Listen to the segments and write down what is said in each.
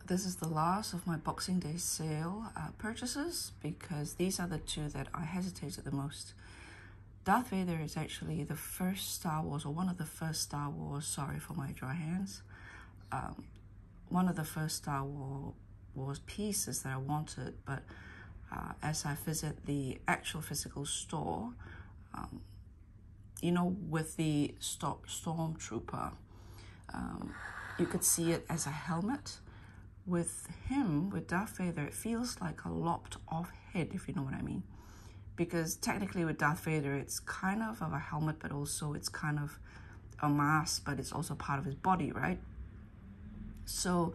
this is the last of my Boxing Day sale purchases, because these are the two that I hesitated the most. Darth Vader is actually the first Star Wars, or one of the first Star Wars, sorry for my dry hands, one of the first Star Wars pieces that I wanted, but as I visit the actual physical store, you know, with the Stormtrooper, you could see it as a helmet. With him, with Darth Vader, it feels like a lopped off head, if you know what I mean. Because technically with Darth Vader, it's kind of a helmet, but also it's kind of a mask, but it's also part of his body, right? So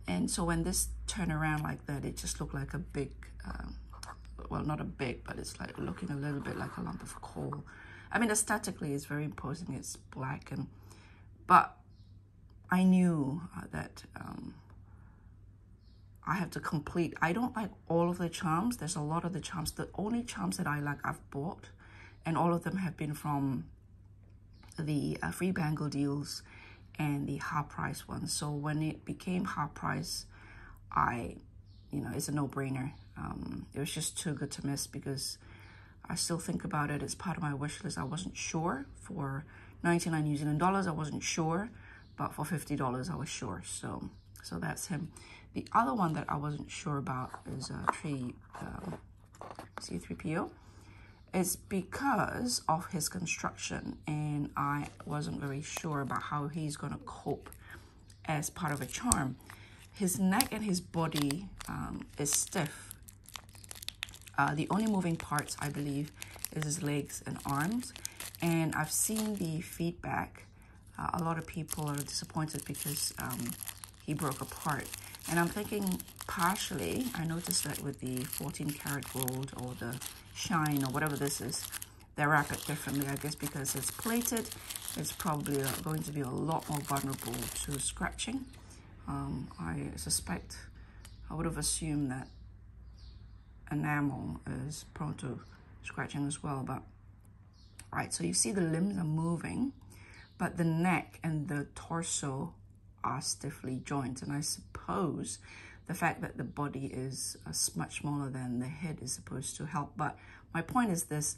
when this turned around like that, it just looked like a big, well, not a big, but it's like looking a little bit like a lump of coal. I mean, aesthetically, it's very imposing. It's black, but I knew that I have to complete. I don't like all of the charms. There's a lot of the charms. The only charms that I like, I've bought, and all of them have been from the free bangle deals and the half price ones. So when it became half price, it's a no-brainer. It was just too good to miss, because I still think about it. It's part of my wish list. I wasn't sure. For 99 New Zealand dollars, I wasn't sure, but for $50, I was sure. So that's him. The other one that I wasn't sure about is C-3PO. It's because of his construction, and I wasn't very sure about how he's going to cope as part of a charm. His neck and his body is stiff. The only moving parts, I believe, is his legs and arms. And I've seen the feedback. A lot of people are disappointed because he broke apart. And I'm thinking partially, I noticed that with the 14 karat gold or the shine or whatever this is, they wrap it differently. I guess because it's plated, it's probably going to be a lot more vulnerable to scratching. I suspect, I would have assumed that enamel is prone to scratching as well. But right, so you see the limbs are moving, but the neck and the torso are stiffly jointed. And I suppose the fact that the body is much smaller than the head is supposed to help. But my point is this: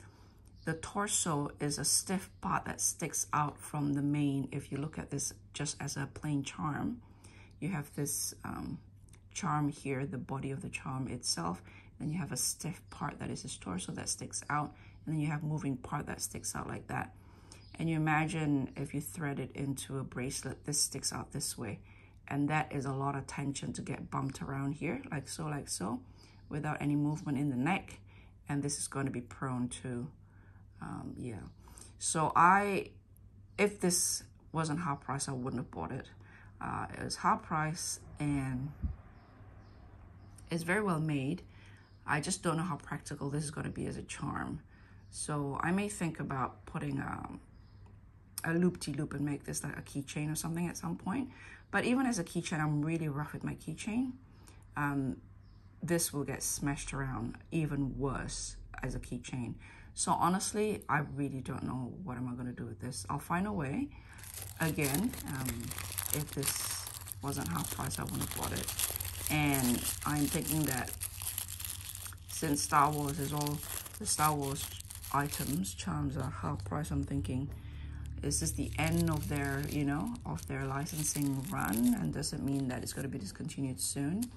the torso is a stiff part that sticks out from the mane. If you look at this just as a plain charm, you have this charm here, the body of the charm itself, then you have a stiff part that is his torso that sticks out, and then you have moving part that sticks out like that. And you imagine if you thread it into a bracelet, this sticks out this way, and that is a lot of tension to get bumped around here, like so, without any movement in the neck, and this is going to be prone to, yeah. So if this wasn't half price, I wouldn't have bought it. It was half price, and it's very well made. I just don't know how practical this is going to be as a charm. So I may think about putting a loop-de-loop and make this like a keychain or something at some point. But even as a keychain, I'm really rough with my keychain. This will get smashed around even worse as a keychain. So honestly, I really don't know what am I going to do with this. I'll find a way. Again, if this wasn't half price, I wouldn't have bought it. And I'm thinking that since Star Wars is all the Star Wars items, charms are half price, I'm thinking, is this the end of their, of their licensing run? And does it mean that it's going to be discontinued soon?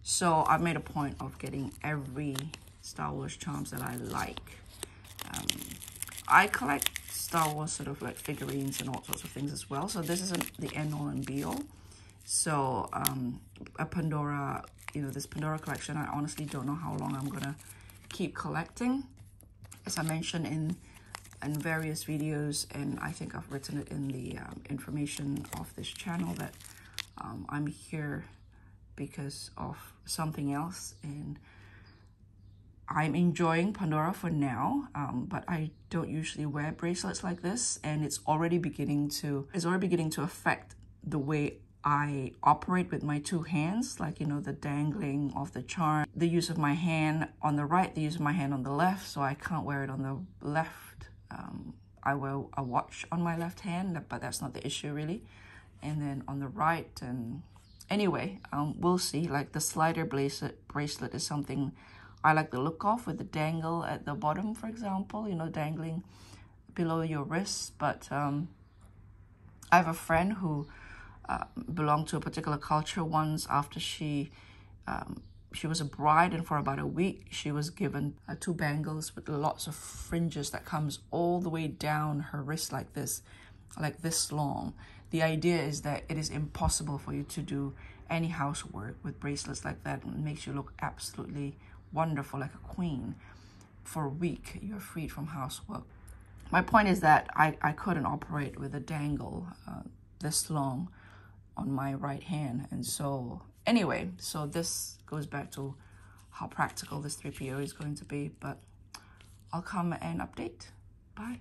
So I've made a point of getting every Star Wars charms that I like. I collect Star Wars sort of like figurines and all sorts of things as well. So this isn't the end all and be all. So a Pandora, this Pandora collection, I honestly don't know how long I'm gonna keep collecting. As I mentioned in various videos, and I think I've written it in the information of this channel, that I'm here because of something else, and I'm enjoying Pandora for now, but I don't usually wear bracelets like this, and it's already beginning to affect the way I operate with my two hands, like, the dangling of the charm, the use of my hand on the right, the use of my hand on the left, so I can't wear it on the left. I wear a watch on my left hand, but that's not the issue really. And then on the right, and anyway, we'll see. Like the slider bracelet is something I like the look of, with the dangle at the bottom, for example, you know, dangling below your wrist. But I have a friend who belonged to a particular culture once. After she was a bride, and for about a week she was given 2 bangles with lots of fringes that comes all the way down her wrist like this long. The idea is that it is impossible for you to do any housework with bracelets like that. It makes you look absolutely wonderful, like a queen. For a week you're freed from housework. My point is that I couldn't operate with a dangle this long on my right hand. And so anyway, so this goes back to how practical this 3PO is going to be, but I'll come and update. Bye.